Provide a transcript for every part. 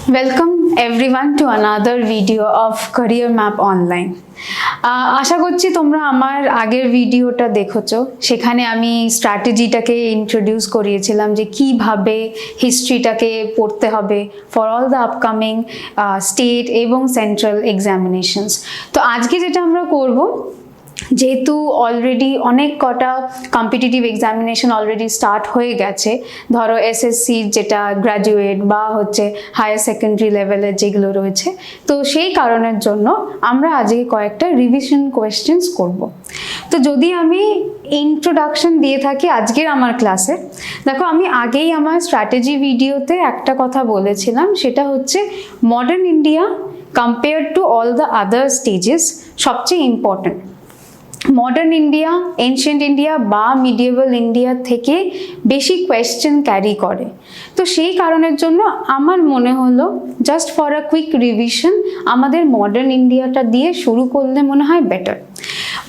Welcome everyone to another video of Career Map Online. আশা করছি তোমরা আমার আগের ভিডিওটা দেখেছো, সেখানে আমি স্ট্র্যাটেজিটাকে ইন্ট্রোডিউস করিয়েছিলাম যে কিভাবে হিস্ট্রিটাকে পড়তে হবে for all the upcoming state এবং সেন্ট্রাল এক্সামিনেশনস। তো আজকে যেটা আমরা করব, যেহেতু অলরেডি অনেক কটা কম্পিটিটিভ এক্সামিনেশন অলরেডি স্টার্ট হয়ে গেছে, ধরো এসএসসি যেটা গ্র্যাজুয়েট বা হচ্ছে হায়ার সেকেন্ডারি লেভেলের যেগুলো রয়েছে, তো সেই কারণের জন্য আমরা আজকে কয়েকটা রিভিশন কোয়েশ্চেন্স করব। তো যদি আমি ইন্ট্রোডাকশন দিয়ে থাকি আজকের আমার ক্লাসে, দেখো আমি আগেই আমার স্ট্র্যাটেজি ভিডিওতে একটা কথা বলেছিলাম, সেটা হচ্ছে modern India compare to all the other stages সবচেয়ে important. Modern India, ancient India বা মিডিয়েভাল ইন্ডিয়া থেকে বেশি কোয়েশ্চেন ক্যারি করে। তো সেই কারণের জন্য আমার মনে হলো just for a quick revision আমাদের মডার্ন ইন্ডিয়াটা দিয়ে শুরু করলে মনে হয় বেটার।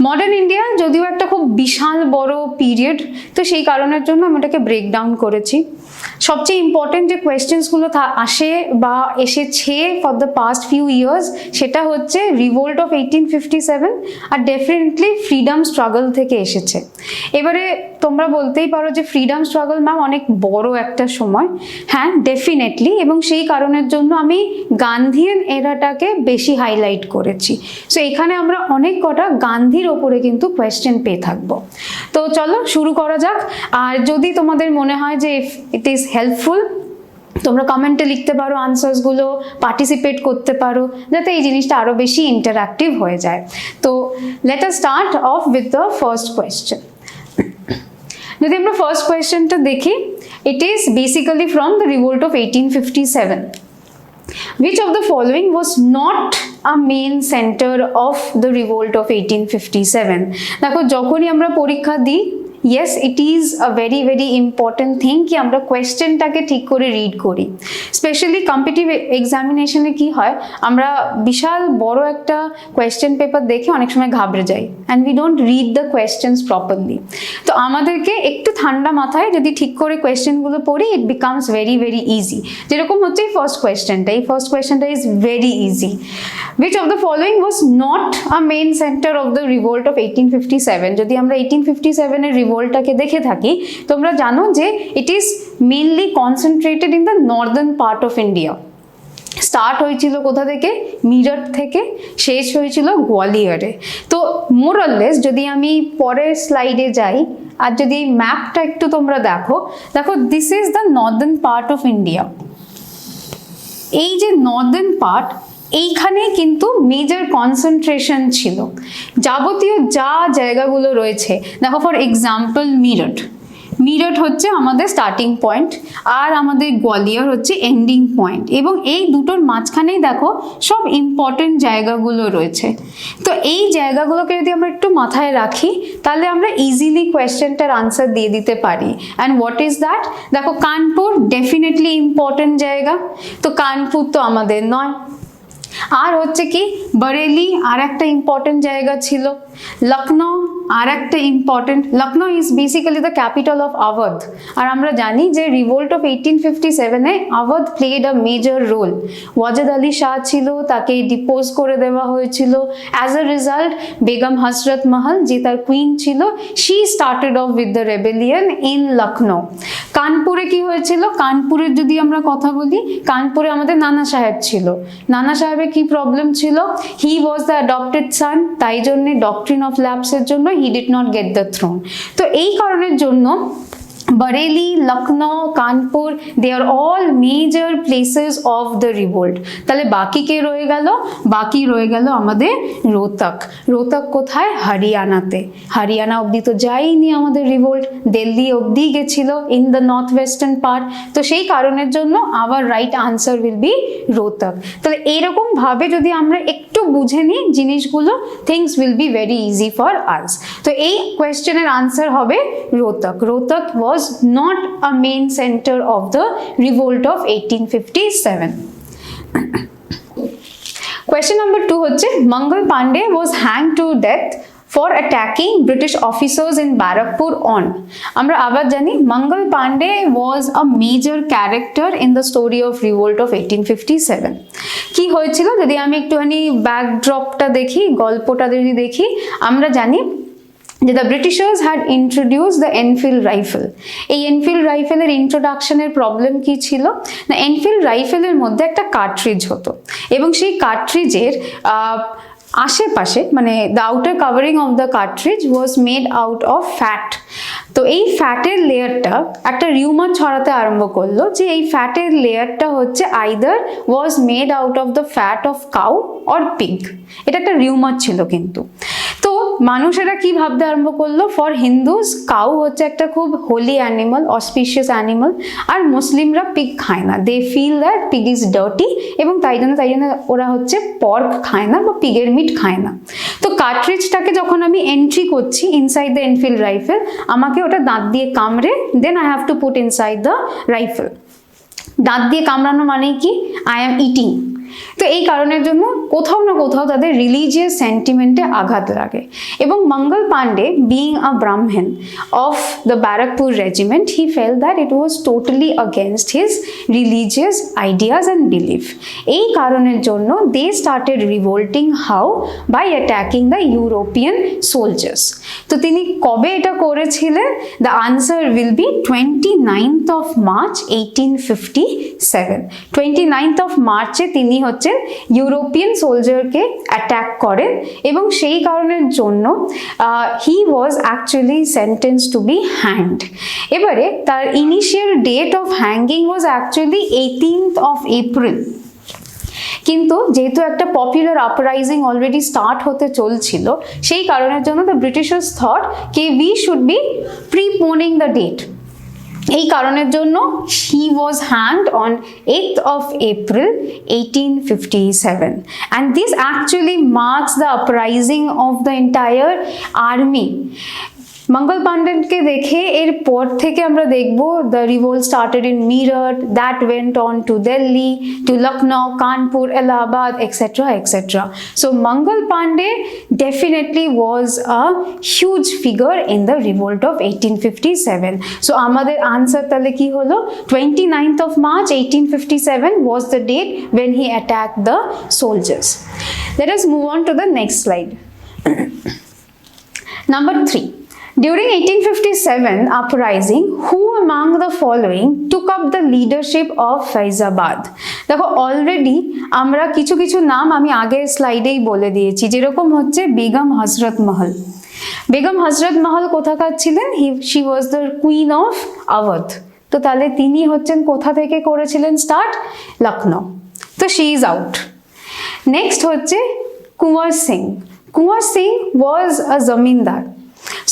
মডার্ন ইন্ডিয়া যদিও একটা খুব বিশাল বড় পিরিয়ড, তো সেই কারণের জন্য আমি এটাকে ব্রেকডাউন করেছি। সবচেয়ে ইম্পর্টেন্ট যে কোয়েশ্চেন্সগুলো আসে বা এসেছে for the past few years, সেটা হচ্ছে রিভোল্ট অফ 1857 আর ডেফিনেটলি ফ্রিডম স্ট্রাগল থেকে এসেছে। এবারে তোমরা বলতেই পারো যে ফ্রিডম স্ট্রাগল ম্যাম অনেক বড় একটা সময়। হ্যাঁ, ডেফিনেটলি, এবং সেই কারণের জন্য আমি গান্ধিয়ান এরাটাকে বেশি হাইলাইট করেছি। সো এখানে আমরা অনেক কটা গান্ধীর ওপরে কিন্তু কোয়েশ্চেন পেয়ে থাকবো। তো চলো শুরু করা যাক। আর যদি তোমাদের মনে হয় যে ইট ইজ হেল্পফুল, তোমরা কমেন্টে লিখতে পারো আনসার্সগুলো, পার্টিসিপেট করতে পারো, যাতে এই জিনিসটা আরও বেশি ইন্টারঅ্যাক্টিভ হয়ে যায়। তো let us start of with the first question. যদি আমরা ফার্স্ট কোয়েশ্চেনটা দেখি, it is basically from the revolt of 1857. Which of the following was not a main center of the revolt of 1857? দেখো যখনই আমরা পরীক্ষা দিই, yes it is a very very important thing কি আমরা কোয়েশ্চেনটাকে ঠিক করে রিড করি। স্পেশালি কম্পিটিটিভ এক্সামিনেশনে কি হয়, আমরা বিশাল বড় একটা কোয়েশ্চেন পেপার দেখে অনেক সময় ঘাবড়ে যাই and we don't read the questions properly. তো আমাদেরকে একটু ঠান্ডা মাথায় যদি ঠিক করে কোয়েশ্চেনগুলো পড়ি, it becomes very very easy. যেরকম হচ্ছে এই ফার্স্ট কোয়েশ্চেনটা, এই ফার্স্ট কোয়েশ্চেনটা is very easy. Which of the following was not a main center of the revolt of 1857? যদি আমরা 1857 এর রিভোল্টটাকে দেখে থাকি, তোমরা জানো যে it is mainly concentrated in the Northern part of India. Start হয়েছিল কোথা থেকে? মিরট থেকে, শেষ হয়েছিল গোয়ালিয়রে। তো মোরলেস যদি আমি পরের স্লাইডে যাই, আর যদি এই ম্যাপটা একটু তোমরা দেখো, this is the Northern part of India. এই যে নর্দার্ন পার্ট, এইখানে কিন্তু মেজর কনসেন্ট্রেশন ছিল। যাবতীয় যা জায়গাগুলো রয়েছে, দেখো ফর এক্সাম্পল মিরট হচ্ছে আমাদের স্টার্টিং পয়েন্ট, আর আমাদের গোয়ালিয়র হচ্ছে এন্ডিং পয়েন্ট, এবং এই দুটোর মাঝখানেই দেখো সব ইম্পর্টেন্ট জায়গাগুলো রয়েছে। তো এই জায়গাগুলোকে যদি আমরা একটু মাথায় রাখি, তাহলে আমরা ইজিলি কোয়েশ্চেনটার আনসার দিয়ে দিতে পারি। And what is that? দেখো কানপুর ডেফিনেটলি ইম্পর্টেন্ট জায়গা, তো কানপুর তো আমাদের নয়। আর হচ্ছে কি বরেলি, আর একটা ইম্পর্টেন্ট জায়গা ছিল। লখনৌ আর একটা important, Lucknow is basically the capital of Awadh. আর আমরা জানি যে রিভোল্ট অফ 1857-এ Awadh played a major role. Wajid Ali Shah ছিল, তাকে ডিপোজ করে দেওয়া হয়েছিল। অ্যাজ আ রেজাল্ট বেগম হজরত মহল, যে তার কুইন ছিল, she started off with the rebellion in Lucknow. কানপুরে কি হয়েছিল? কানপুরের যদি আমরা কথা বলি, কানপুরে আমাদের নানা সাহেব ছিল। নানা সাহেবের কি প্রবলেম ছিল? হি ওয়াজ দ্য অ্যাডপ্টেড সান, তাই জন্যে ডক্ট্রিন অফ ল্যাপসের জন্য he did not get the throne. তো এই কারণের জন্য Bareilly, Lucknow, Kanpur, they are all major places of the revolt. তাহলে বাকি কে রয়ে গেল? বাকি রয়ে গেল আমাদের রোহতক। রোহতক কোথায়? হরিয়ানাতে। হরিয়ানা অবধি তো যায়নি আমাদের রিভোল্ট, দিল্লি অবধি গেছিল in the north western part. তো সেই কারণের জন্য hour right answer will B Rohtak. তাহলে এইরকম ভাবে যদি আমরা একটু বুঝে নিই জিনিসগুলো, things will be very easy for us. তো এই কোয়েশ্চেনের আনসার হবে Rohtak. Rohtak was not a main center of the revolt of 1857. Question number 2 হচ্ছে Mangal Pandey was hanged to death for attacking British officers in Barakpur on. আমরা আবার জানি মঙ্গল Pandey was a major character in the story of revolt of 1857. কি হয়েছিল যদি আমি একটুখানি ব্যাকড্রপটা দেখি, গল্পটা যদি দেখি, আমরা জানি যে the ব্রিটিশার্স had introduce the Enfield rifle. এই এনফিল্ড রাইফেলের ইন্ট্রোডাকশনের প্রবলেম কি ছিল না, এনফিল্ড রাইফেলের মধ্যে একটা কার্ট্রিজ হতো এবং সেই কার্ট্রিজের আশেপাশে মানে the outer covering of the cartridge was made out of fat. তো এই ফ্যাটের লেয়ারটা একটা রিউমার ছড়াতে আরম্ভ করলো যে এই ফ্যাটের লেয়ারটা হচ্ছে either was made out of the fat of cow or pig. এটা একটা রিউমার ছিল কিন্তু। তো মানুষেরা কি ভাবতে আরম্ভ করলো, ফর হিন্দুজ কাউ হচ্ছে একটা খুব হোলি অ্যানিমাল, অসপিশিয়াস অ্যানিমাল, আর মুসলিমরা পিগ খায় না, they feel that pig is dirty, এবং তাই জন্য ওরা হচ্ছে পর্ক খায় না বা পিগের মিট খায় না। তো কার্ট্রিজটাকে যখন আমি এন্ট্রি করছি ইনসাইড দ্য এনফিল্ড রাইফেল, আমাকে ওটা দাঁত দিয়ে কামড়ে then I have to put inside the rifle. দাঁত দিয়ে কামড়ানো মানে কি, আই অ্যাম ইটিং। তো এই কারণের জন্য কোথাও না কোথাও তাদের রিলিজিয়াস সেন্টিমেন্টে আঘাত লাগে এবং মঙ্গল Pandey being a Brahmin of the Barrackpore regiment, he felt that it was totally against his religious ideas and belief. এই কারণের জন্য they started revolting how by attacking the European soldiers. তো তিনি কবে এটা করেছিলেন, the answer will be 29th of March 1857। 29th of মার্চে তিনি হচ্ছেন ইউরোপিয়ান সোলজারকে অ্যাটাক করেন এবং সেই কারণের জন্য he was actually sentence to be hanged. এবারে তার initial date of hanging was actually 18th of April, কিন্তু যেহেতু একটা পপুলার আপরাইজিং অলরেডি স্টার্ট হতে চলছিল সেই কারণের জন্য দ্য ব্রিটিশার্স থট কে we should be preponing the date. এই কারণের জন্য he was hanged on 8th of April 1857, and this actually marks the uprising of the entire army. মঙ্গল পান্ডেকে দেখে এর পর থেকে আমরা দেখব the revolt started in Meerut, that went on to Delhi, to Lucknow, Kanpur, Allahabad, etcetera etcetera. So Mangal Pandey definitely was a huge figure in the revolt of 1857। So আমাদের answer তাহলে কি হলো, 29th of March 1857 was the date when he attacked the soldiers. Let us move on to the next slide. Number 3. During 1857 uprising, who among the following took up the leadership of Faizabad? দেখো already আমরা কিছু কিছু নাম আমি আগের স্লাইডেই বলে দিয়েছি, যেরকম হচ্ছে বেগম হজরত মহল। বেগম হজরত মহল কোথাকার ছিলেন, she was the queen of Awadh. তো তাহলে তিনি হচ্ছেন কোথা থেকে করেছিলেন স্টার্ট, লখনৌ। তো শি ইজ আউট। নেক্সট হচ্ছে কুঁওয়ার সিং। কুঁওয়ার সিং ওয়াজ আ জমিনদার।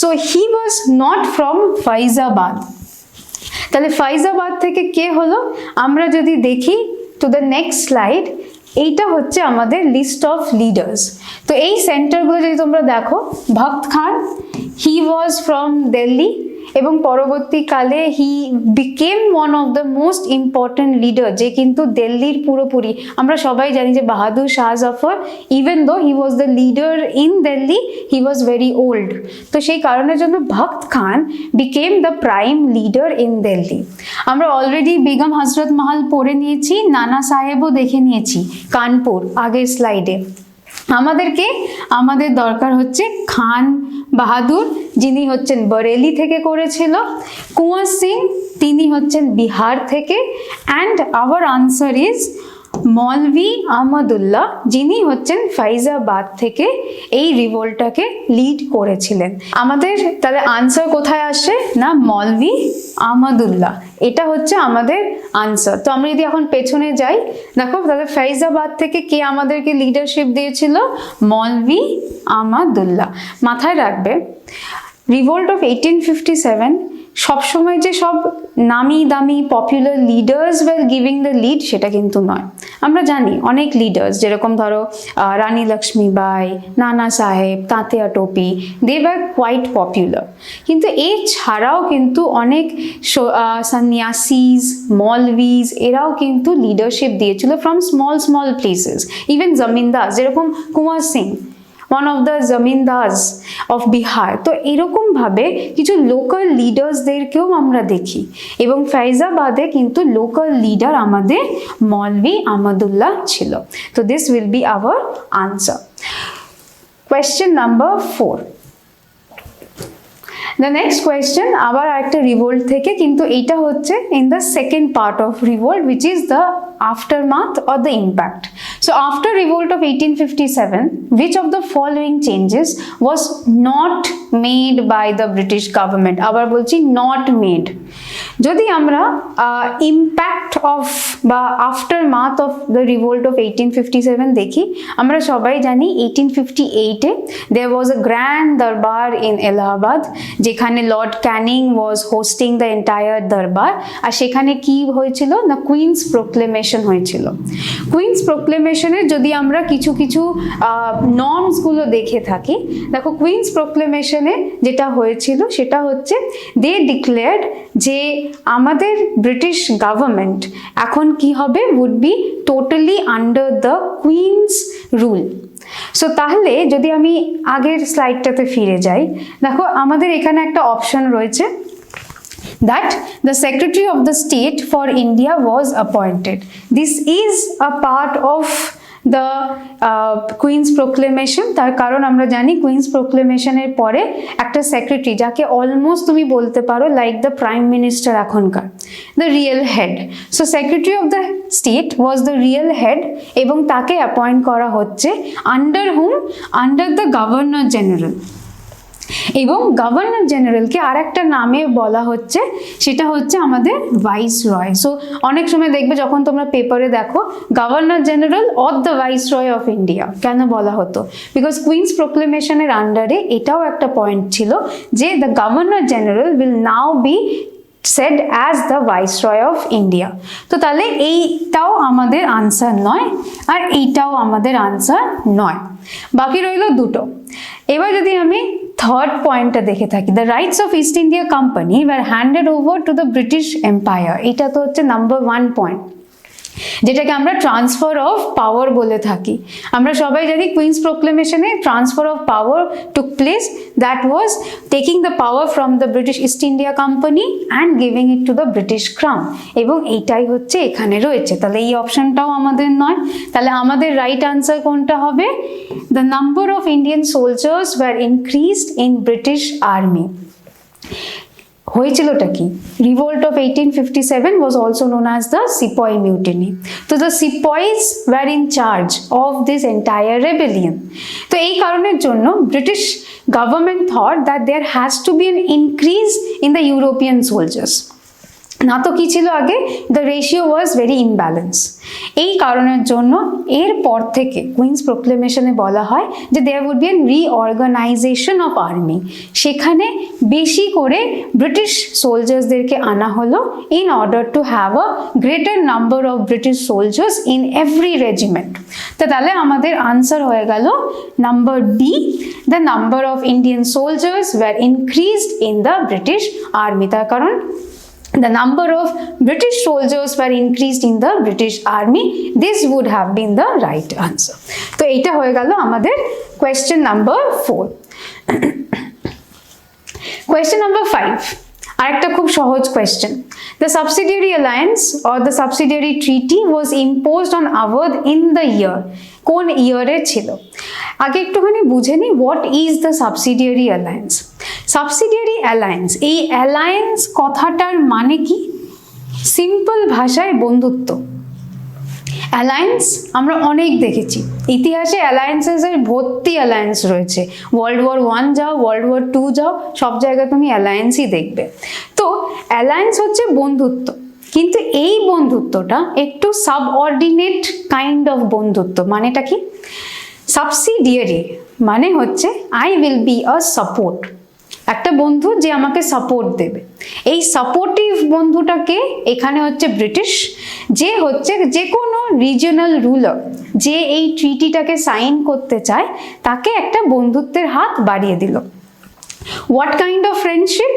So he was not from Faizabad. তাহলে ফাইজাবাদ থেকে কে হলো, আমরা যদি দেখি টু দ্য নেক্সট স্লাইড, এইটা হচ্ছে আমাদের লিস্ট অফ লিডার্স। তো এই সেন্টারগুলো যদি তোমরা দেখো, ভক্ত খান, হি ওয়াজ ফ্রম দিল্লি এবং পরবর্তীকালে he became one of the most important leader, যে কিন্তু দিল্লির পুরোপুরি আমরা সবাই জানি যে Bahadur Shah Zafar, even though he was the leader in Delhi, he was very old. তো সেই কারণের জন্য Bakht Khan became the prime leader in Delhi. আমরা অলরেডি বেগম হজরত মহল পড়ে নিয়েছি, নানা সাহেবও দেখে নিয়েছি কানপুর আগের স্লাইডে। আমাদের দরকার হচ্ছে খান বাহাদুর, যিনি হচ্ছেন বরেলি থেকে করেছিল, কুঁওয়ার সিং তিনি হচ্ছেন বিহার থেকে, and our answer is Maulvi Ahmadullah, যিনি হচ্ছেন ফাইজাবাদ থেকে এই রিভোল্টটাকে লিড করেছিলেন। আমাদের তাহলে আনসার কোথায় আসে না, মৌলভি আহমদুল্লাহ, এটা হচ্ছে আমাদের আনসার। তো আমরা যদি এখন পেছনে যাই, দেখো তাহলে ফাইজাবাদ থেকে কে আমাদেরকে লিডারশিপ দিয়েছিল, মৌলভি আহমদুল্লাহ। মাথায় রাখবে রিভোল্ট অফ 1857 সবসময় যে সব নামি দামি popular leaders were giving the lead সেটা কিন্তু নয়। আমরা জানি অনেক লিডার্স, যেরকম ধরো রানী লক্ষ্মীবাই, নানা সাহেব, তাঁতিয়া টোপি, দে ওয়ার কোয়াইট পপুলার। কিন্তু এছাড়াও কিন্তু অনেক সন্ন্যাসিজ, মৌলভিজ, এরাও কিন্তু লিডারশিপ দিয়েছিল ফ্রম স্মল প্লেসেস, ইভেন জমিনদার, যেরকম Kunwar Singh one of the zamindars of Bihar. তো এরকম ভাবে কিছু লোকাল লিডার্সদেরকেও আমরা দেখি এবং ফাইজাবাদে কিন্তু লোকাল লিডার আমাদের মৌলভী আহমদুল্লাহ ছিল। তো this will be hour answer. Question number 4। The next question আবার একটা রিভোল্ট থেকে, কিন্তু এইটা হচ্ছে in the second part of revolt, which is the aftermath or the impact. So after revolt of 1857, which of the following changes was not made by the British government? আবার বলছি not made। যদি আমরা impact of বা aftermath of the revolt of 1857 দেখি, আমরা সবাই জানি 1858 এ there was a grand darbar in Allahabad, যেখানে Lord Canning was hosting the entire দরবার। আর সেখানে কি হয়েছিল না, কুইন্স প্রোক্লেমেশন হয়েছিল। কুইন্স প্রোক্লেমেশনের যদি আমরা কিছু কিছু নর্মসগুলো দেখে থাকি, দেখো কুইন্স প্রোক্লেমেশনে যেটা হয়েছিল সেটা হচ্ছে দে ডিক্লেয়ার্ড যে আমাদের ব্রিটিশ গভর্নমেন্ট এখন কি হবে, would be totally under the queen's rule. So তাহলে যদি আমি আগের স্লাইডটাতে ফিরে যাই, দেখো আমাদের এখানে একটা অপশন রয়েছে that the Secretary of the State for India was appointed. This is a part of the Queen's Proclamation, তার কারণ আমরা জানি কুইন্স প্রোক্লেমেশনের পরে একটা সেক্রেটারি, যাকে অলমোস্ট তুমি বলতে পারো লাইক দ্য প্রাইম মিনিস্টার এখনকার, the real head. So secretary of the state was the real head এবং তাকে অ্যাপয়েন্ট করা হচ্ছে under hmm, under the governor general. এবং গভর্নর জেনারেলকে আর একটা নামে বলা হচ্ছে, সেটা হচ্ছে আমাদের ভাইস রয়। সো অনেক সময় দেখবে যখন তোমরা পেপারে দেখো governor general or the vice Roy of India, কেন বলা হতো? বিকজ কুইন্স প্রোক্লেমেশনের আন্ডারে এটাও একটা পয়েন্ট ছিল যে the governor general will now be said as the Viceroy of India। তো তাহলে এইটাও আমাদের আনসার নয় আর এইটাও আমাদের আনসার নয়, বাকি রইল দুটো। এবার যদি আমি থার্ড পয়েন্টটা দেখে থাকি, the rights of East India Company were handed over to the British Empire. এটা তো হচ্ছে নাম্বার 1 পয়েন্ট, যেটাকে আমরা ট্রান্সফার অফ পাওয়ার বলে থাকি। আমরা সবাই জানি কুইন্স প্রোক্লেমেশনে transfer of power took place, that was taking the power from the British East India company and giving it to the British crown, এবং এইটাই হচ্ছে এখানে রয়েছে। তাহলে এই অপশনটাও আমাদের নয়। তাহলে আমাদের রাইট আনসার কোনটা হবে? The number of Indian soldiers were increased in British army. হয়েছিলটা কি? Revolt of 1857 was also known as the Sepoy Mutiny. So the Sepoys were in charge of this entire rebellion. তো এই কারণের জন্য British government thought that there has to be an increase in the European soldiers. না তো কি ছিল আগে, the ratio was very imbalance. এই কারণের জন্য এরপর থেকে কুইন্স প্রোক্লেমেশনে বলা হয় যে there would be an reorganisation of army. সেখানে বেশি করে ব্রিটিশ সোলজার্সদেরকে আনা হলো in order to have a greater number of British soldiers in every regiment. তো তাহলে আমাদের আনসার হয়ে গেল number B, the number of Indian soldiers were increased in the British army. তার কারণ the number of British soldiers were increased in the British army. This would have been the right answer. তো এইটা হয়ে গেল আমাদের question number 4. Question number 5, আরেকটা খুব সহজ question. The subsidiary alliance or the subsidiary treaty was imposed on Awadh in the year. কোন ইয়ারে ছিল? আগে একটুখানি বুঝে নি what is the subsidiary alliance. Subsidiary alliance, এই অ্যালায়েন্স কথাটার মানে কি? সিম্পল ভাষায় বন্ধুত্ব। অ্যালায়েন্স আমরা অনেক দেখেছি ইতিহাসে, অ্যালায়েন্সেসের ভর্তি অ্যালায়েন্স রয়েছে। ওয়ার্ল্ড ওয়ার 1 যাও, ওয়ার্ল্ড ওয়ার 2 যাও, সব জায়গায় তুমি অ্যালায়েন্সই দেখবে। তো অ্যালায়েন্স হচ্ছে বন্ধুত্ব, কিন্তু এই বন্ধুত্বটা একটু সাবঅর্ডিনেট কাইন্ড অফ বন্ধুত্ব। মানেটা কি? সাবসিডিয়ারি মানে হচ্ছে I will be a support, একটা বন্ধু যে আমাকে সাপোর্ট দেবে। এই সাপোর্টিভ বন্ধুটাকে এখানে হচ্ছে ব্রিটিশ, যে হচ্ছে যে কোনো রিজিওনাল রুলার যে এই ট্রিটিটাকে সাইন করতে চায় তাকে একটা বন্ধুত্বের হাত বাড়িয়ে দিল। What kind of friendship?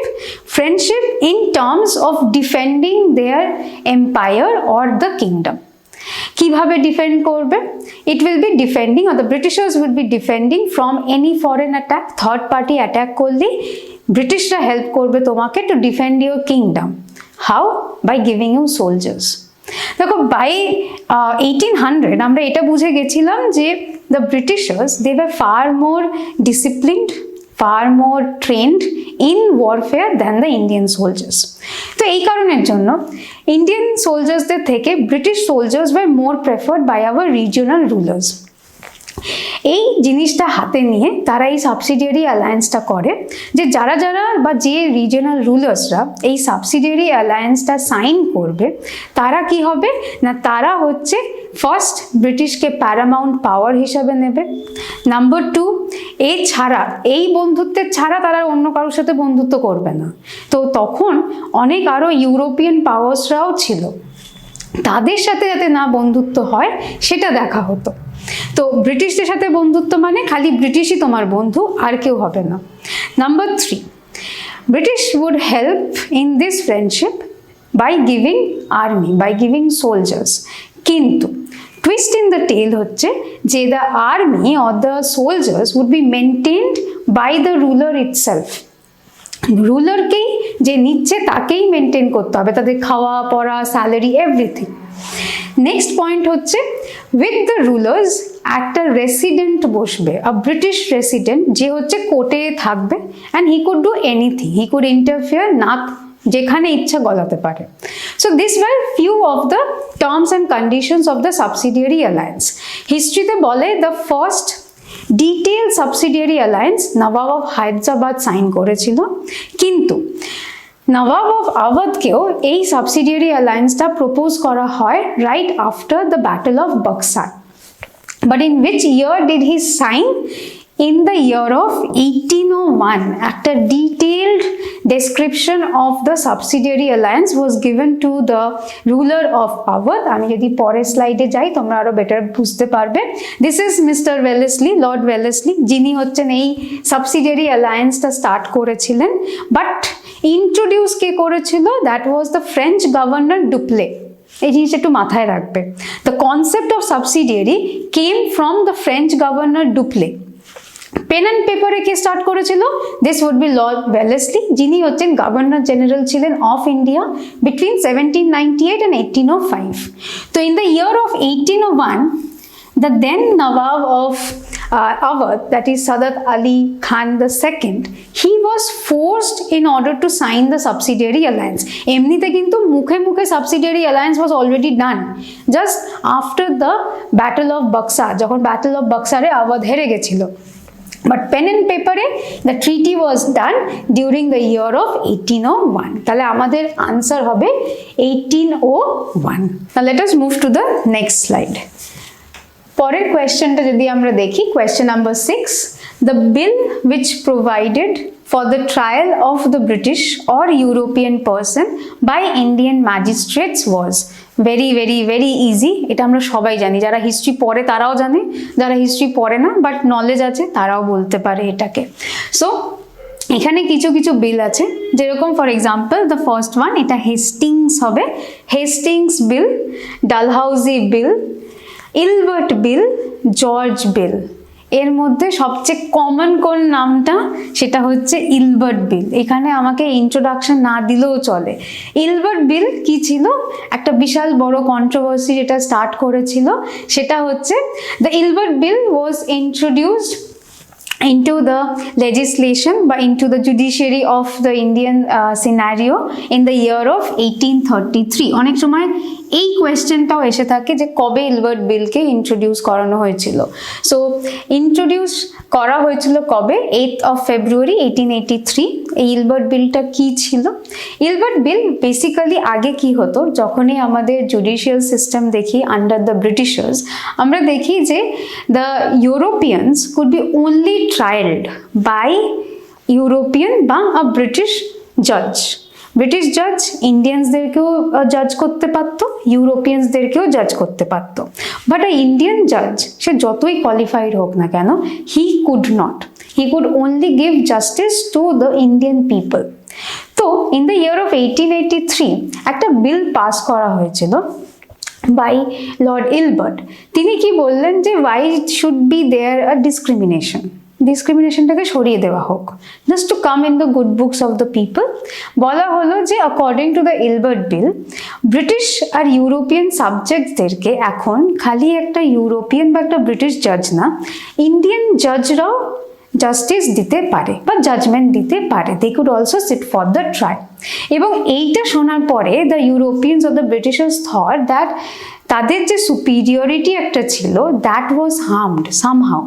Friendship in terms of defending their empire or the kingdom. কিভাবে ডিফেন্ড করবে? It will be defending, or the Britishers will be defending from any foreign attack. Third party attack করলেই ব্রিটিশরা help করবে তোমাকে to defend your kingdom. How? By giving you soldiers. দেখো, বাই 1800 আমরা এটা বুঝে গেছিলাম যে the Britishers they were far more disciplined, far more trained in warfare than the Indian soldiers. তো এই কারণের জন্য ইন্ডিয়ান সোলজার্সদের থেকে British soldiers were more preferred by our regional rulers. এই জিনিসটা হাতে নিয়ে তারা এই সাবসিডিয়ারি অ্যালায়েন্সটা করে, যে যারা যারা বা যে রিজিওনাল রুলার্সরা এই সাবসিডিয়ারি অ্যালায়েন্সটা সাইন করবে তারা কি হবে না, তারা হচ্ছে ফার্স্ট ব্রিটিশকে প্যারামাউন্ট পাওয়ার হিসাবে নেবে। নাম্বার 2, এছাড়া এই বন্ধুত্বের ছাড়া তারা অন্য কারোর সাথে বন্ধুত্ব করবে না। তো তখন অনেক আরও ইউরোপিয়ান পাওয়ার্সরাও ছিল, তাদের সাথে যাতে না বন্ধুত্ব হয় সেটা দেখা হতো। তো ব্রিটিশদের সাথে বন্ধুত্ব মানে খালি ব্রিটিশই তোমার বন্ধু, আর কেউ হবে না। Number 3, British would help in this friendship by giving army, by giving soldiers. কিন্তু টুইস্ট ইন দ্য টেল হচ্ছে যে the army or the soldiers would be maintained by the ruler itself. রুলারকেই, যে নিচ্ছে তাকেই মেনটেন করতে হবে, তাদের খাওয়া পড়া স্যালারি এভরিথিং। নেক্সট পয়েন্ট হচ্ছে উইথ দ্য রুলার্স একটা রেসিডেন্ট বসবে, আ ব্রিটিশ রেসিডেন্ট, যে হচ্ছে কোর্টে থাকবে, and he could do anything, he could interfere, না যেখানে ইচ্ছা গলাতে পারে। So this were few of the terms and conditions of the subsidiary alliance. হিস্ট্রিতে বলে the first detail subsidiary alliance Nawab of Hyderabad sign করেছিল, কিন্তু নবাব অফ আওয়াধকেও এই সাবসিডিয়ারি অ্যালায়েন্সটা প্রপোজ করা হয় right after the battle of Buxar. But in which year did he sign? In the year of 1801, একটা detailed description of the subsidiary alliance was given to the ruler of Awadh. আমি যদি পরের স্লাইডে যাই তোমরা আরো বেটার বুঝতে পারবে। This is Mr. Wellesley, Lord Wellesley, যিনি হচ্ছেন এই সাবসিডিয়ারি অ্যালায়েন্সটা স্টার্ট করেছিলেন। বাট ইন্ট্রোডিউস কে করেছিল? That was the French governor Dupleix. এই জিনিসটা একটু মাথায় রাখবে। The concept of subsidiary came from the French governor Dupleix. Pen and পেপারে কে স্টার্ট করেছিল? This would be Lord Wellesley, যিনি হচ্ছেন গভর্নর জেনারেল ছিলেন অফ ইন্ডিয়া বিটুইন 1798 and 1805। তো in the year of 1801, the then Nawab of Awadh, that is Sadat Ali Khan II, he was forced in order to sign the subsidiary alliance. এমনিতে কিন্তু মুখে মুখে subsidiary alliance was already done just after the battle of Buxar, যখন battle of Buxar এ আওয়াধ হেরে গেছিল। But pen and paper the treaty was done during the year of 1801. তাহলে আমাদের answer হবে 1801. Now let us move to the next slide. পরের কোয়েশ্চেনটা যদি আমরা দেখি, question number 6, the bill which provided for the trial of the British or European person by Indian magistrates was very very very easy. এটা আমরা সবাই জানি, যারা হিস্ট্রি পড়ে তারাও জানে, যারা হিস্ট্রি পড়ে না বাট নলেজ আছে তারাও বলতে পারে এটাকে। সো এখানে কিছু কিছু বিল আছে, যেরকম for example the first one, এটা হেস্টিংস হবে, হেস্টিংস বিল, ডালহাউজি বিল, ইলবার্ট বিল, জর্জ বিল। এর মধ্যে সবচেয়ে কমন কোন নামটা? সেটা হচ্ছে ইলবার্ট বিল। এখানে আমাকে ইন্ট্রোডাকশন না দিলেও চলে। ইলবার্ট বিল কি ছিল? একটা বিশাল বড় কন্ট্রোভার্সি যেটা স্টার্ট করেছিল, সেটা হচ্ছে the Ilbert bill was introduced into the legislation বা into the judiciary of the Indian scenario in the year of 1833. অনেক সময় এই কোয়েশ্চেনটাও এসে থাকে যে কবে ইলবার্ট বিলকে ইন্ট্রোডিউস করানো হয়েছিল। সো ইন্ট্রোডিউস করা হয়েছিল কবে? 8th of February 1883। এই ইলবার্ট বিলটা কি ছিল? ইলবার্ট বিল বেসিক্যালি আগে কি হতো, যখনই আমাদের জুডিশিয়াল সিস্টেম দেখি আন্ডার দ্য ব্রিটিশার্স, আমরা দেখি যে the Europeans could be only trialed by European বা a British judge. ব্রিটিশ জাজ ইন্ডিয়ানসদেরকেও জাজ করতে পারতো, ইউরোপিয়ানসদেরকেও জাজ করতে পারতো, বাট আ ইন্ডিয়ান জাজ সে যতই কোয়ালিফাইড হোক না কেন, he could not, he could only give justice to the Indian people. তো ইন দ্য ইয়ার অফ 1883 একটা বিল পাস করা হয়েছিল বাই লর্ড ইলবার্ট। তিনি কি বললেন যে why should be there a discrimination, ডিসক্রিমিনেশনটাকে সরিয়ে দেওয়া হোক, just to come in the good books of the people. বলা হলো যে according to the Ilbert bill, British আর ইউরোপিয়ান সাবজেক্টসদেরকে এখন খালি একটা ইউরোপিয়ান বা একটা ব্রিটিশ জাজ না, ইন্ডিয়ান জাজরাও জাস্টিস দিতে পারে বা জাজমেন্ট দিতে পারে, they could also sit for the trial. এবং এইটা শোনার পরে the Europeans or the Britishers thought that তাদের যে সুপিরিয়রিটি একটা ছিল, দ্যাট ওয়াজ হার্মড সামহাউ।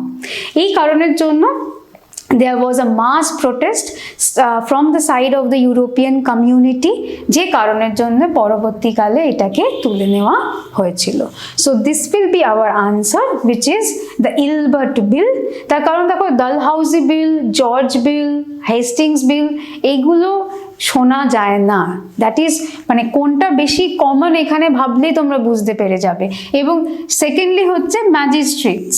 এই কারণের জন্য there was a mass protest from the side of the European community, যে কারণের জন্য পরবর্তীকালে এটাকে তুলে নেওয়া হয়েছিল। So this will be our answer, which is the Ilbert Bill। তার কারণ দেখো, ডালহাউসি বিল, জর্জ বিল, হেস্টিংস বিল, এইগুলো শোনা যায় না। দ্যাট ইজ মানে কোনটা বেশি কমন এখানে ভাবলেই তোমরা বুঝতে পেরে যাবে। এবং সেকেন্ডলি হচ্ছে ম্যাজিস্ট্রেটস,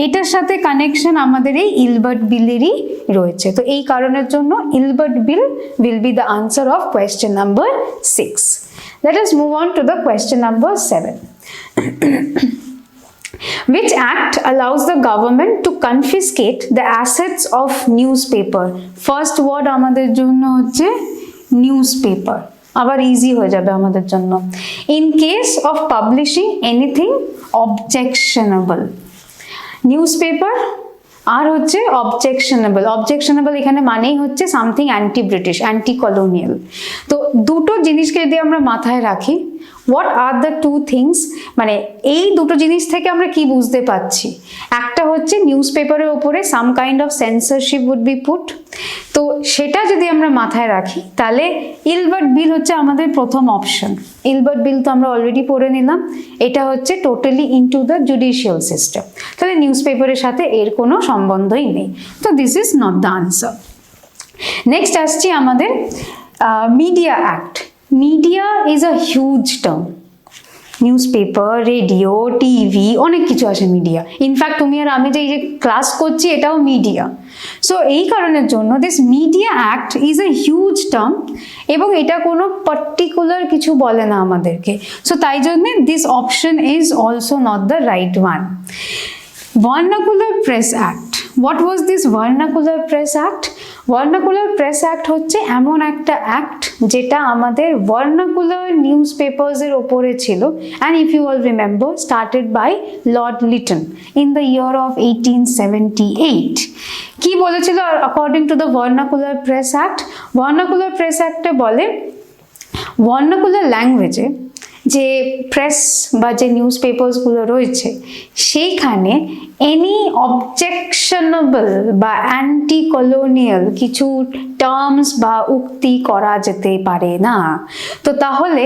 এটার সাথে কানেকশন আমাদের এই ইলবার্ট বিলেরই রয়েছে। তো এই কারণের জন্য Ilbert bill will be the answer of question number 6. Let us move on to the question number 7. Which act allows the government to confiscate the assets of newspaper? First word আমাদের জন্য হচ্ছে newspaper, আবার easy হয়ে যাবে আমাদের জন্য। In case of publishing anything objectionable, newspaper আর হচ্ছে অবজেকশনেবল। অবজেকশনেবল এখানে মানেই হচ্ছে something anti British, anti colonial. তো দুটো জিনিসকে যদি আমরা মাথায় রাখি, what are the two things, মানে এই দুটো জিনিস থেকে আমরা কি বুঝতে পারছি? একটা হচ্ছে নিউজ পেপারের ওপরে some kind of censorship would be put. তো সেটা যদি আমরা মাথায় রাখি, তাহলে ইলবার্ট বিল হচ্ছে আমাদের প্রথম অপশন। ইলবার্ট বিল তো আমরা অলরেডি পড়ে নিলাম, এটা হচ্ছে totally into the judicial system, তাহলে নিউজ পেপারের সাথে এর কোনো সম্বন্ধই নেই। তো this is not the answer. Next আসছি আমাদের media act. Media is a huge term. Newspaper, radio, TV, অনেক কিছু আসে মিডিয়া। ইনফ্যাক্ট তুমি আর আমি যে এই যে ক্লাস করছি, এটাও মিডিয়া। সো এই কারণের জন্য this media act is a huge term, এবং এটা কোনো পার্টিকুলার কিছু বলে না আমাদেরকে। সো তাই জন্যে this option is also not the right one. Vernacular press act. What was this vernacular press act? Vernacular press act হচ্ছে এমন একটা অ্যাক্ট যেটা আমাদের ভার্নাকুলার নিউজ পেপার্সের ওপরে ছিল, and if you all remember started by Lord Lytton in the year of 1878। কি বলেছিল according to the vernacular press act? Vernacular press অ্যাক্টে বলে ভার্নাকুলার ল্যাঙ্গুয়েজে যে প্রেস বা যে নিউজ পেপারসগুলো রয়েছে, সেইখানে এনি অবজেকশনেবল বা অ্যান্টি কলোনিয়াল কিছু টার্মস বা উক্তি করা যেতে পারে না। তো তাহলে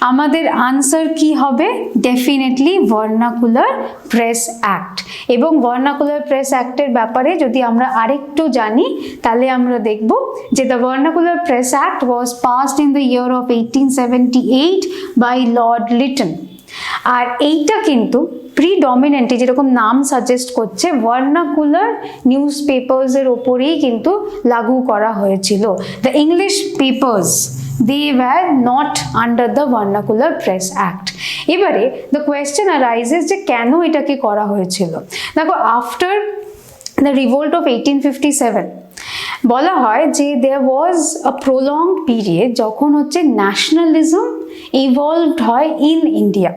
আমাদের আনসার কি হবে? Definitely vernacular press act. এবং ভার্নাকুলার প্রেস অ্যাক্টের ব্যাপারে যদি আমরা আরেকটু জানি, তাহলে আমরা দেখব যে the vernacular press act was passed in the year of 1878 by Lord Lytton. আর এইটা কিন্তু প্রিডমিনেন্টলি, যেরকম নাম সাজেস্ট করছে, ভার্নাকুলার নিউজ পেপার্সের ওপরেই কিন্তু লাগু করা হয়েছিল। The English papers, they were not under the vernacular press act। এবারে the question arises যে কেন এটাকে করা হয়েছিল। দেখো, আফটার দ্য রিভোল্ট অফ 1857 বলা হয় যে there was a prolonged period যখন হচ্ছে ন্যাশনালিজম ইভলভড হয় ইন ইন্ডিয়া,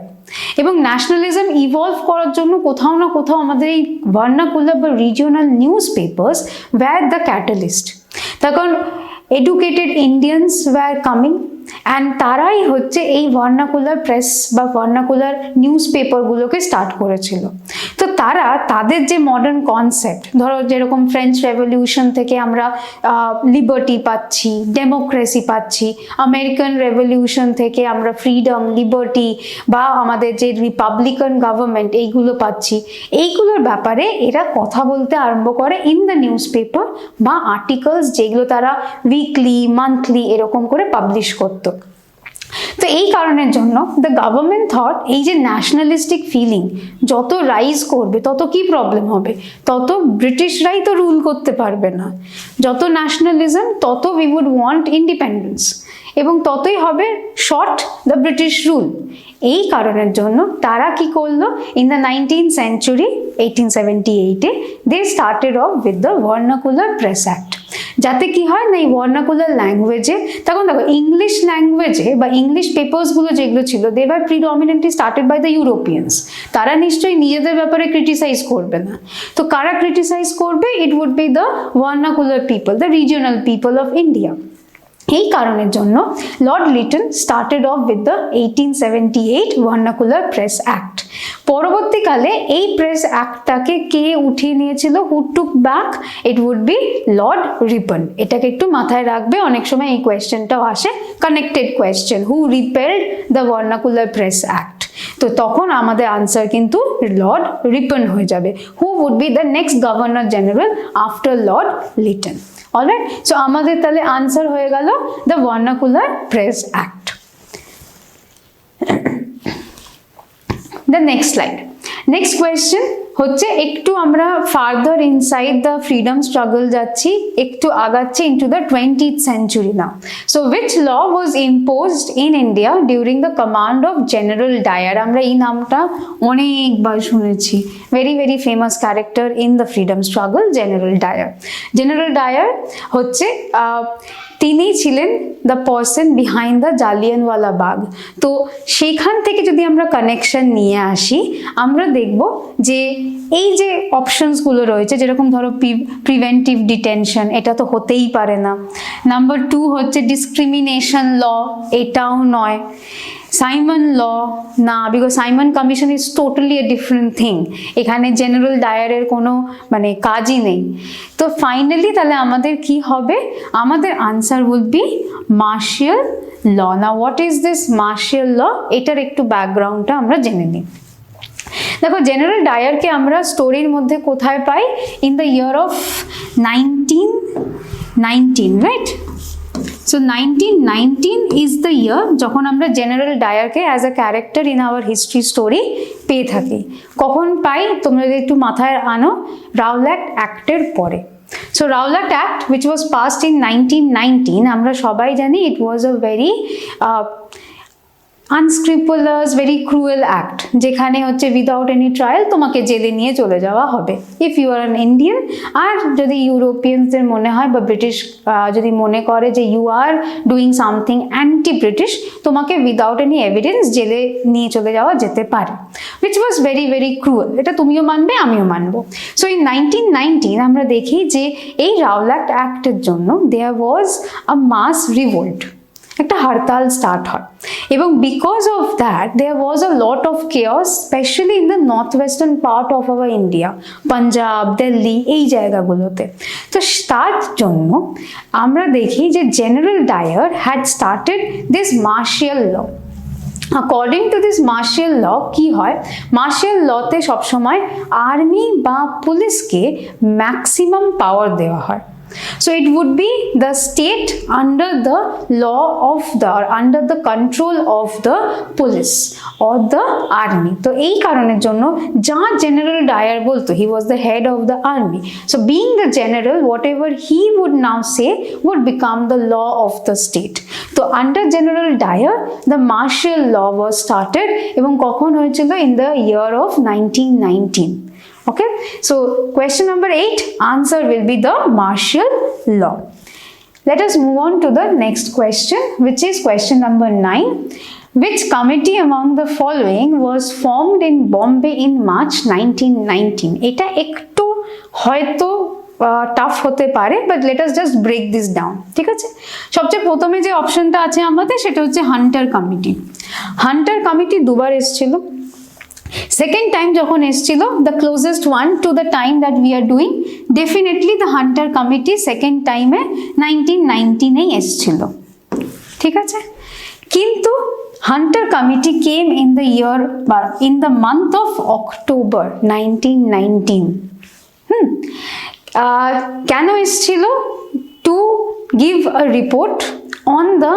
এবং ন্যাশনালিজম ইভলভ করার জন্য কোথাও না কোথাও আমাদের এই ভার্নাকুলার বা regional news papers were the catalyst. তখন educated Indians were coming, and তারাই হচ্ছে এই ভার্নাকুলার প্রেস বা ভার্নাকুলার নিউজ পেপারগুলোকে স্টার্ট করেছিল। তো তারা তাদের যে মডার্ন কনসেপ্ট, ধরো যেরকম ফ্রেঞ্চ রেভলিউশন থেকে আমরা লিবার্টি পাচ্ছি, ডেমোক্রেসি পাচ্ছি, আমেরিকান রেভলিউশন থেকে আমরা ফ্রিডম, লিবার্টি বা আমাদের যে রিপাবলিকান গভর্নমেন্ট, এইগুলো পাচ্ছি, এইগুলোর ব্যাপারে এরা কথা বলতে আরম্ভ করে ইন দ্য নিউজ পেপার বা আর্টিকেলস, যেগুলো তারা উইকলি, মান্থলি এরকম করে পাবলিশ করতো। তো এই কারণের জন্য দ্য গভর্নমেন্ট থট এই যে ন্যাশনালিস্টিক ফিলিং যত রাইজ করবে তত কি প্রবলেম হবে, তত ব্রিটিশরাই তো রুল করতে পারবে না। যত ন্যাশনালিজম তত উই উড ওয়ান্ট ইন্ডিপেন্ডেন্স, এবং ততই হবে শর্ট দ্য ব্রিটিশ রুল। এই কারণের জন্য তারা কি করলো, ইন দ্য 19th century 1878-এ they started off with the vernacular press act. যাতে কি হয় না, এই ভার্নাকুলার ল্যাঙ্গুয়েজে, তখন দেখো ইংলিশ ল্যাঙ্গুয়েজে বা ইংলিশ পেপার্সগুলো যেগুলো ছিল, they were predominantly started by the Europeans. তারা নিশ্চয়ই নিজেদের ব্যাপারে ক্রিটিসাইজ করবে না, তো কারা ক্রিটিসাইজ করবে? It would be the vernacular people, the regional people of India. এই কারণের জন্য Lord Lytton started off with the 1878 vernacular press act. পরবর্তীকালে এই প্রেস অ্যাক্টটাকে কে উঠিয়ে নিয়েছিল? Who took back? It would be Lord Ripon. এটাকে একটু মাথায় রাখবে, অনেক সময় এই কোয়েশ্চেনটাও আসে, connected question, who repealed the vernacular press act. তো তখন আমাদের আনসার কিন্তু লর্ড রিপন হয়ে যাবে। Who would be the next governor general after Lord Lytton. Alright, so আমাদের তাহলে আনসার হয়ে গেল the vernacular press act. The next slide, next question হচ্ছে, একটু আমরা further inside the freedom struggle যাচ্ছি, একটু আগাচ্ছি into the 20th century now. So which law was imposed in India during the command of general Dyer? আমরা এই নামটা অনেকবার শুনেছি, very very famous character in the freedom struggle, general Dyer. General Dier হচ্ছে তিনি ছিলেন the person behind the Jallianwala Bagh. তো সেখান থেকে যদি আমরা কানেকশন নিয়ে আসি, আমরা দেখব যে এই যে অপশনসগুলো রয়েছে, যেরকম ধরো প্রিভেন্টিভ ডিটেনশন, এটা তো হতেই পারে না। নাম্বার 2 হচ্ছে ডিসক্রিমিনেশন ল, এটাও নয়। সাইমন ল না, because Simon commission is totally a different thing, এখানে জেনারেল ডায়ারের কোনো মানে কাজই নেই। তো ফাইনালি তাহলে আমাদের কি হবে? আমাদের answer will be martial law. না, what is this martial law? এটার একটু ব্যাকগ্রাউন্ডটা আমরা জেনে নিই। দেখো, জেনারেল ডায়ারকে আমরা স্টোরির মধ্যে কোথায় পাই? In the year of 1919, right? So 1919 is the year যখন আমরা জেনারেল ডায়ারকে as a character in our history story পেয়ে থাকি। কখন পাই তোমরা যদি একটু মাথায় আনো, রাওলাট অ্যাক্টের পরে। So Rowlatt Act, which was passed in 1919, আমরা সবাই জানি it was a very unscrupulous, very cruel act, যেখানে হচ্ছে উইদাউট এনি ট্রায়াল তোমাকে জেলে নিয়ে চলে যাওয়া হবে if you are an Indian. আর যদি ইউরোপিয়ানসদের মনে হয় বা ব্রিটিশ যদি মনে করে যে you are doing something anti British, তোমাকে উইদাউট এনি এভিডেন্স জেলে নিয়ে চলে যাওয়া যেতে পারে, which was very very cruel। এটা তুমিও মানবে, আমিও মানবো। সো ইন 1919 আমরা দেখি যে এই রাওলাট অ্যাক্টের জন্য দেয়ার ওয়াজ আ মাস রিভোল্ট, একটা হরতাল স্টার্ট হয়, এবং because of that there was a lot of chaos, specially in the north western part of our India, Punjab, Delhi, এই জায়গাগুলোতে। তো তার জন্য আমরা দেখি যে general Dyer had started this martial law. According to this martial law কি হয়, মার্শাল লতে সবসময় আর্মি বা পুলিশকে ম্যাক্সিমাম পাওয়ার দেওয়া হয়। So it would be the state under the law of the, or under the control of the police or the army. তো এই কারণের জন্য যা জেনারেল ডায়ার বলতো, he was the head of the army. So being the general, whatever he would now say would become the law of the state. তো under General Dyer, the martial law was started, এবং কখন হয়েছিল? In the year of 1919. Okay, so question number 8, answer will be the martial law. Let us move on to the next question, which is question number 9. Which committee among the following was formed in Bombay in March 1919? এটা একটু হয়তো tough হতে পারে, but let us just break this down, ঠিক আছে? সবচেয়ে প্রথমে যে অপশনটা আছে আমাদের, সেটা হচ্ছে হান্টার কমিটি। হান্টার কমিটি দুবার এসেছিল। সেকেন্ড টাইম যখন এসেছিল, the closest one to the time that we are doing, definitely the Hunter committee second টাইমে 1919-এই এসেছিল, ঠিক আছে? কিন্তু Hunter committee came in the year বা in the month of October 1919। কেন এসেছিল? To give a report on the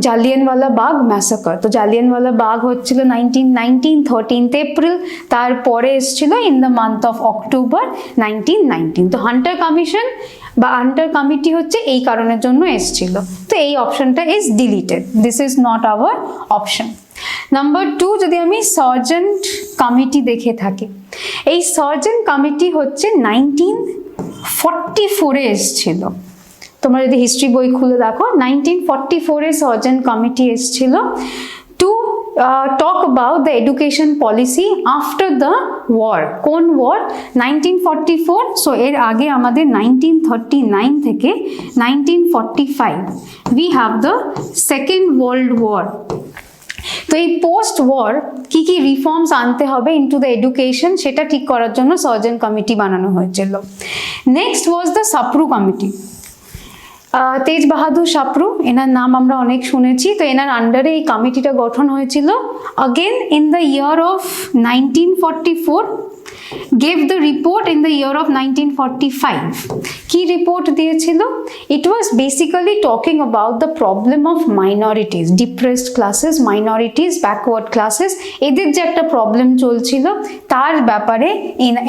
Jallianwala Bagh massacre. তো জালিয়ানওয়ালা বাগ হচ্ছিল 1919 13th এপ্রিল, তারপরে এসেছিল in the month of October 1919। তো হান্টার কমিশন বা হান্টার কমিটি হচ্ছে এই কারণের জন্য এসেছিল। তো এই অপশনটা is deleted, this is not our option. Number 2 যদি আমি সার্জেন্ট কমিটি দেখে থাকি, এই সার্জেন্ট কমিটি হচ্ছে 1944 এ এসেছিল। তোমরা যদি হিস্ট্রি বই খুলে দেখো 1944 এ সার্জেন্ট কমিটি এসেছিল two talk about the education policy after the war. কোন war? 1944, সো এর আগে আমাদের 1939 থেকে 1945 we have the second world war. তো এই পোস্ট ওয়ার কি কি রিফর্মস আনতে হবে ইনটু দ্য এডুকেশন সেটা ঠিক করার জন্য সার্জেন্ট কমিটি বানানো হয়েছিল। Next was the Sapru committee. তেজ বাহাদুর সাপ্রু, এনার নাম আমরা অনেক শুনেছি। তো এনার আন্ডারে এই কমিটিটা গঠন হয়েছিল again in the year of 1944, gave the report in the year of 1945. কি রিপোর্ট দিয়েছিল? It was basically talking about the problem of minorities, depressed classes, minorities, backward classes, এদের যে একটা প্রবলেম চলছিল তার ব্যাপারে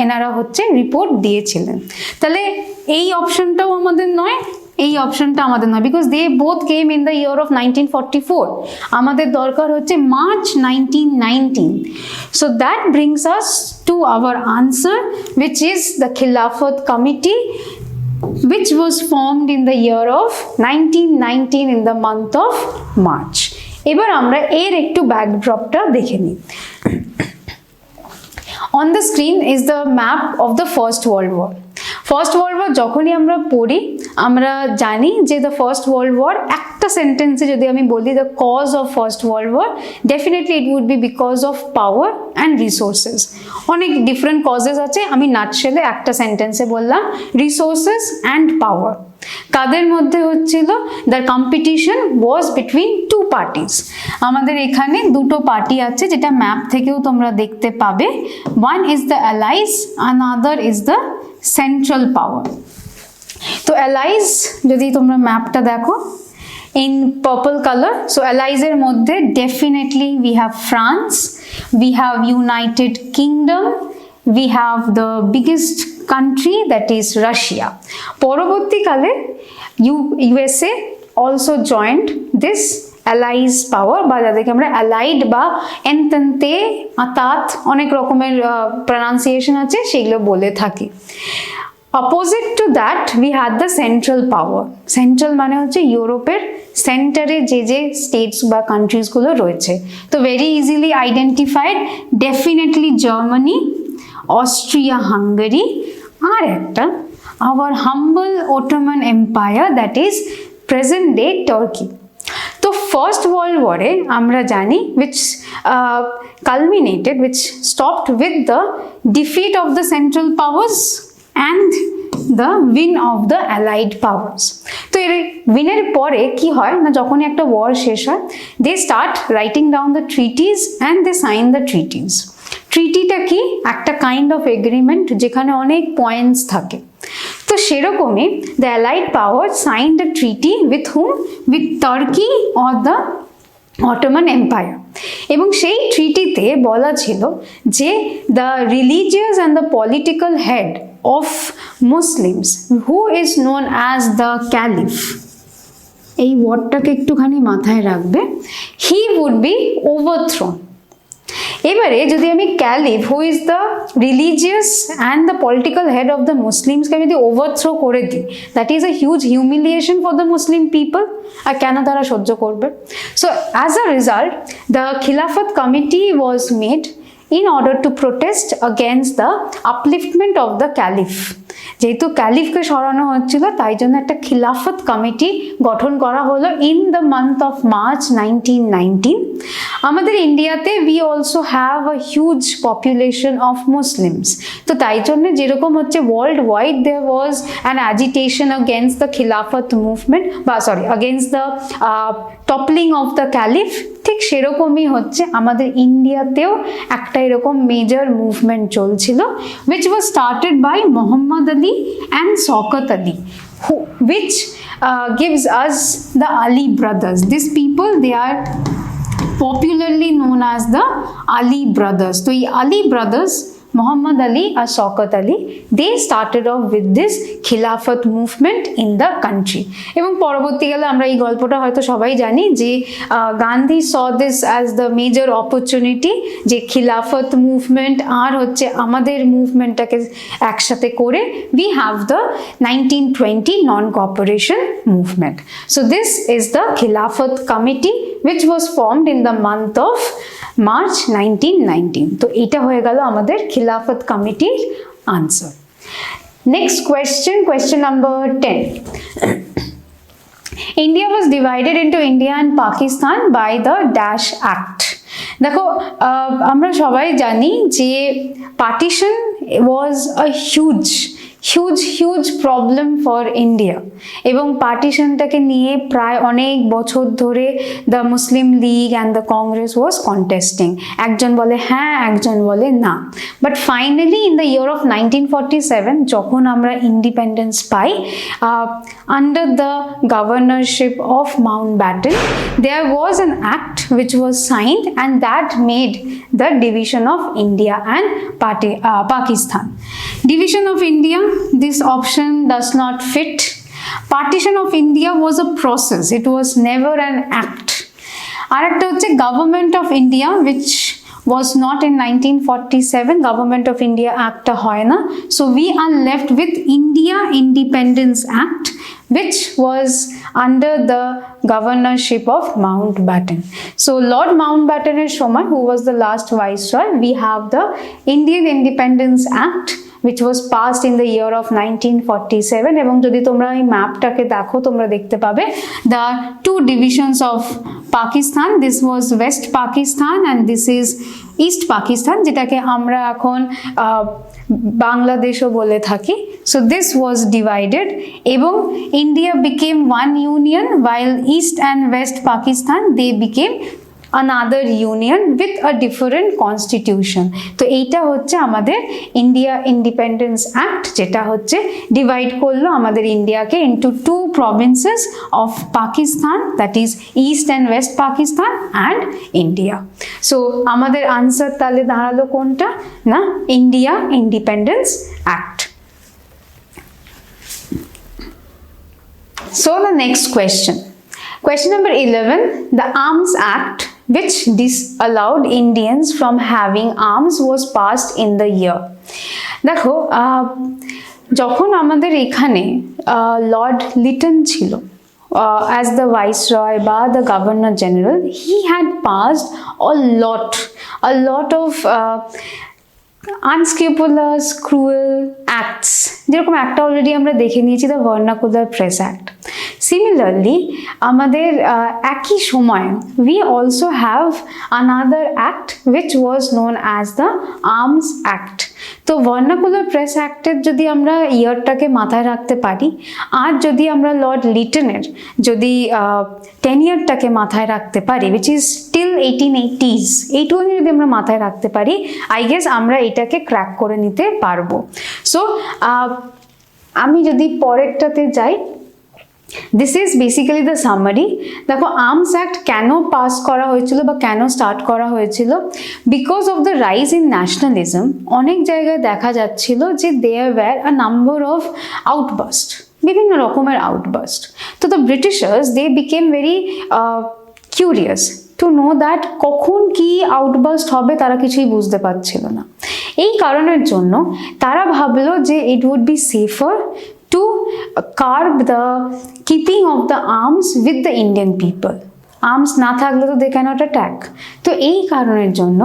এনারা হচ্ছে রিপোর্ট দিয়েছিলেন। তাহলে এই অপশনটাও আমাদের নয়, এই অপশনটা আমাদের নয়, because they both came in the year of 1944। আমাদের দরকার হচ্ছে March 1919। So that brings us to our answer, which is the Khilafat Committee, which was formed in the year of 1919 in the month of March. এবার আমরা এর একটু ব্যাকড্রপটা দেখে নিই। On the screen is the map of the First World War. First world war যখনই আমরা পড়ি আমরা জানি যে দ্য ফার্স্ট ওয়ার্ল্ড ওয়ার একটা সেন্টেন্সে যদি আমি বলি the cause of first world war, definitely it would be because of power and resources. অনেক ডিফারেন্ট কজেস আছে, আমি নাটশেলে একটা সেন্টেন্সে বললাম রিসোর্সেস অ্যান্ড পাওয়ার। কাদের মধ্যে হচ্ছিল? The competition was between two parties. আমাদের এখানে দুটো পার্টি আছে যেটা ম্যাপ থেকেও তোমরা দেখতে পাবে। One is the allies, another is the central power. তো অ্যালাইজ যদি তোমরা ম্যাপটা দেখো ইন পার্পল কালার, সো অ্যালাইজের মধ্যে definitely we have France, we have United Kingdom, we have the biggest country that is Russia. পরবর্তীকালে USA also joined this allies power, বা যাদেরকে আমরা allied বা entente, আতাত অনেক রকমের pronunciation আছে সেগুলো বলে থাকি। Opposite to that we had the central power. Central মানে হচ্ছে ইউরোপের সেন্টারে যে যে স্টেটস বা কান্ট্রিজ গুলো রয়েছে। তো very easily identified, definitely Germany, Austria Hungary, আর একটা our humble Ottoman Empire, that is present day Turkey. তো ফার্স্ট ওয়ার্ল্ড ওয়ারে আমরা জানি which culminated, which stopped with the defeat of the central powers and the win of the allied powers. তো এর উইনের পরে কি হয় না, যখনই একটা ওয়ার শেষ হয় they start writing down the treaties and they sign the treaties. ট্রিটিটা কি? একটা কাইন্ড অফ এগ্রিমেন্ট যেখানে অনেক পয়েন্টস থাকে। তো সেরকমই the allied power signed a treaty with hmm? With turkey or the Ottoman empire. এবং সেই ট্রিটিতে বলা ছিল যে the religious and the political head of Muslims, who is known as the caliph, এই ওয়ার্ডটাকে একটুখানি মাথায় রাখবে, হি উড বি ওভারথ্রোন। এবারে যদি আমি caliph, who is the religious and the political head of the মুসলিমসকে যদি ওভারথ্রো করে দিই, that is a huge humiliation for the Muslim people. আর কেন তারা সহ্য করবে? So as a result the Khilafat committee was made in order to protest against the upliftment of the caliph. যেহেতু ক্যালিফকে সরানো হচ্ছিল তাই জন্য একটা খিলাফত কমিটি গঠন করা হলো in the month of March 1919। আমাদের ইন্ডিয়াতে we also have a huge population of Muslims, তো তাই জন্য যেরকম হচ্ছে world wide there was an agitation against the Khilafat movement, বা sorry against the toppling of the caliph, ঠিক সেরকমই হচ্ছে আমাদের ইন্ডিয়াতেও একটা এরকম মেজর মুভমেন্ট চলছিল, which was started by Muhammad Ali and Shaukat Ali, which gives us the Ali brothers. These people, they are popularly known as the Ali brothers. So, Ali brothers Muhammad Ali or Shaukat Ali, they started off with this Khilafat movement in the country. এবং পরবর্তীকালে আমরা এই গল্পটা হয়তো সবাই জানি যে Gandhi saw this as the major opportunity যে খিলাফত মুভমেন্ট আর হচ্ছে আমাদের মুভমেন্টটাকে একসাথে করে we have the 1920 non-cooperation movement. So this is the Khilafat committee which was formed in the month of March 1919. তো এটা হয়ে গেল আমাদের খিলাফত কমিটির answer. Next question, question number 10. India was divided into India and Pakistan by the Dash Act. দেখো আমরা সবাই জানি যে partition was a huge problem for India এবং পার্টিশনটাকে নিয়ে প্রায় অনেক বছর ধরে the Muslim League and the Congress was contesting. একজন বলে হ্যাঁ, একজন বলে না, but finally in the year of 1947 যখন আমরা independence pi, under the governorship of Mountbatten there was an act which was signed and that made the division of India and Pakistan. Division of India, this option does not fit. Partition of India was a process, it was never an act. আরেকটা হচ্ছে Government of India which was not in 1947, Government of India Act হয় না, so we are left with India Independence Act which was under the governorship of Mountbatten. So Lord Mountbatten এর সময়, who was the last viceroy, we have the Indian Independence Act which was passed in the year of 1947. এবং যদি তোমরা এই ম্যাপটাকে দেখো তোমরা দেখতে পাবে the two divisions of Pakistan, this was West Pakistan and this is East Pakistan, যেটাকে আমরা এখন বাংলাদেশও বলে থাকি. So this was divided এবং India became one union while East and West Pakistan they became another union with a different constitution. তো এইটা হচ্ছে আমাদের ইন্ডিয়া ইন্ডিপেন্ডেন্স অ্যাক্ট, যেটা হচ্ছে ডিভাইড করলো আমাদের ইন্ডিয়াকে into two provinces of Pakistan, that is east and west Pakistan and India. So আমাদের আনসার তাহলে দাঁড়ালো কোনটা না, India independence act. So the next question, question number 11, the Arms Act which disallowed Indians from having arms was passed in the year. দেখো যখন আমাদের এখানে Lord Liton ছিল as the viceroy বা the governor general, he had passed a lot of unscrupulous, cruel acts, যেরকম একটা already আমরা দেখে নিয়েছি, the vernacular press act. Similarly আমাদের একই সময় we also have another act which was known as the Arms Act. তো ভার্নাকুলার প্রেস অ্যাক্টের যদি আমরা ইয়ারটাকে মাথায় রাখতে পারি, আর যদি আমরা লর্ড লিটনের যদি টেনিয়ারটাকে মাথায় রাখতে পারি which is till 1880s, এইটুকু যদি আমরা মাথায় রাখতে পারি, আই গেস আমরা এটাকে ক্র্যাক করে নিতে পারবো। সো আমি যদি পরেরটাতে যাই, this is basically the summary. দেখো আর্মস অ্যাক্ট কেন পাস করা হয়েছিল বা কেন স্টার্ট করা হয়েছিল, because of the rise in nationalism অনেক জায়গায় দেখা যাচ্ছিল যে there were a number of outburst, বিভিন্ন রকমের আউটবাস্ট। তো the Britishers they became very curious to know that কখন কি আউটবাস্ট হবে তারা কিছুই বুঝতে পারছিল না। এই কারণের জন্য তারা ভাবলো যে it would be safer to curb the keeping of the arms with the Indian people. Arms না থাকলে তো they cannot attack. তো এই কারণের জন্য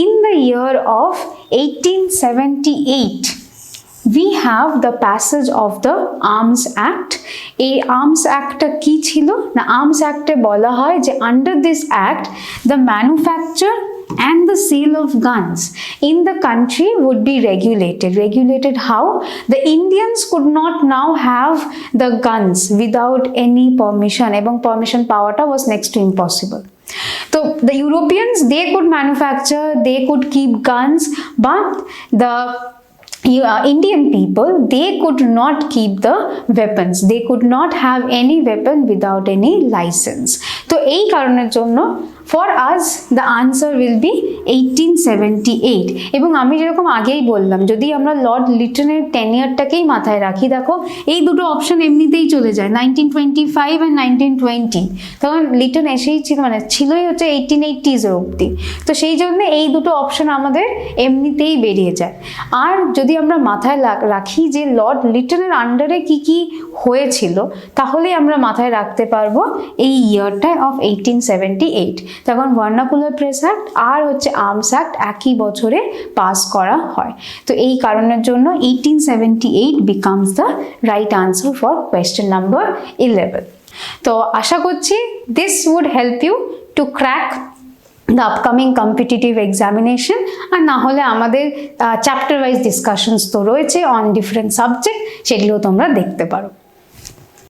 in the year of 1878 we have the passage of the Arms Act. এই Arms Actটা কি ছিল না, Arms Actে বলা হয় যে under this act the manufacture and the sale of guns in the country would be regulated. Regulated how? The Indians could not now have the guns without any permission, এবং permission পাওয়াটা was next to impossible. So the Europeans, they could manufacture, they could keep guns, but the Indian people, they could not keep the weapons. They could not have any weapon without any license. তো এই কারণের জন্য for us the answer will B 1878। এবং আমি যেরকম আগেই বললাম, যদি আমরা লর্ড লিটনের টেনিয়ারটাকেই মাথায় রাখি, দেখো এই দুটো অপশন এমনিতেই চলে যায়, 1925 আর 1920, তখন লিটন এসেই ছিল, মানে ছিলই হচ্ছে 1880s অবধি। তো সেই জন্য এই দুটো অপশন আমাদের এমনিতেই বেরিয়ে যায়। আর যদি আমরা মাথায় রাখি যে লর্ড লিটনের আন্ডারে কি কি হয়েছিল, তাহলে আমরা মাথায় রাখতে পারবো এই ইয়ারটা অফ 1878। তখন ভার্নাকুলার প্রেস অ্যাক্ট আর হচ্ছে আর্মস অ্যাক্ট একই বছরে পাস করা হয়। তো এই কারণের জন্য 1878 becomes the right answer for question number 11। তো আশা করছি this would help you to crack the upcoming competitive examination। আর না হলে আমাদের চ্যাপ্টার ওয়াইজ ডিসকাশনস তো রয়েছে অন ডিফারেন্ট সাবজেক্ট, সেগুলো তোমরা দেখতে পারো।